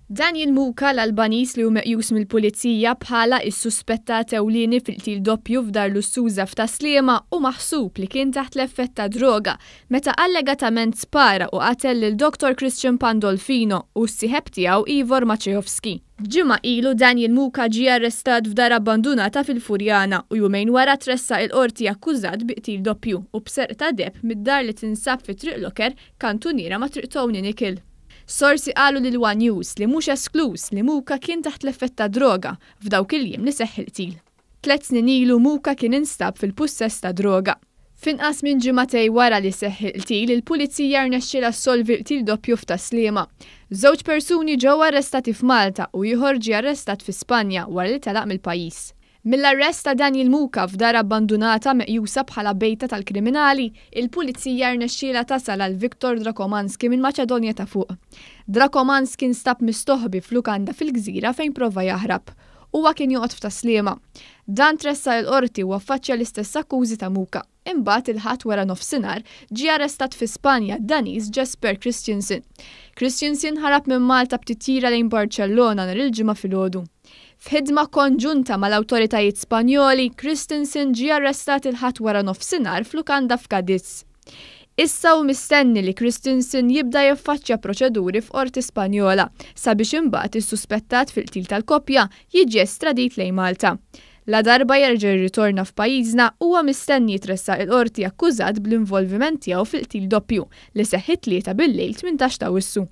Daniel Muka l-Albanis li hu meqjus mill-pulizija bħala s-suspettat ewlieni fil-qtil doppju f'dar lussuża f'Taslima u maħsub li kien taħt l-effett ta' droga meta allegatament spara u qatel lil Dr. Christian Pandolfino u s-sieħeb tiegħu Ivor Maciejowski. Ġimgħa ilu Daniel Muka ġie arrestat f'dar abbandunata fil-Furjana u jumejn wara tressa il-qorti akkużat bi qtil doppju u b'serq ta' deb mid-dar li tinsab fi triq Loker kantuniera ma' triq Tony Nickel. Sorsi qalu lil One News li mhux esklus li Muka kien taħt l-effett ta' droga f'dawk il-jiem li seħħ il-qtil. 3 snin ilu Muka kien instab fil-pussess ta' droga. Finqas minn ġimagħtej wara li seħħ il-qtil, il-pulizija rnexxielha ssolvi qtil doppju f'Taslima. Żewġ persuni ġew arrestati f'Malta u ieħor ġie arrestat fi Spanja wara li telaq mill-pajjiż. Mill-arrest ta' Daniel Muka f'dar abbandunata meqjusa bħala bejta tal-kriminali, il-pulizija rnexxielha tasal għal Viktor Drakomanski minn Maċedonja ta' fuq. Drakomanski nstab mistoħbi f'lukanda fil-Gżira fejn prova jaħrab. Huwa kien joqgħod f'Taslima. Dan tressa l-qorti u affaċċja l-istess akkużi ta' Muka. Imbagħad il-ħadd wara nofsinhar ġie arrestat fi Spanja Daniż Jesper Christiansen. Christiansen ħarab minn Malta b'titjira lejn Barcellona nhar il-ġimgħa filgħodu. F'ħidma konġunta mal-awtoritajiet Spanjoli, Christiansen ġie arrestat il-ħadd wara nofsinhar f'lukanda f'Cadiz. Issa hu mistenni li Christiansen jibda jiffaċċja proċeduri f'qorti Spanjola sabiex imbagħad is-suspettat fil-qtil tal-koppja jiġi estradit lejn Malta. La darba jerġa' jirritorna f'pajjiżna huwa mistenni jitressaq il-qorti akkużat bl-involviment tiegħu fil-qtil doppju li seħħ it-tlieta bil-lejl 18 ta' Awwissu.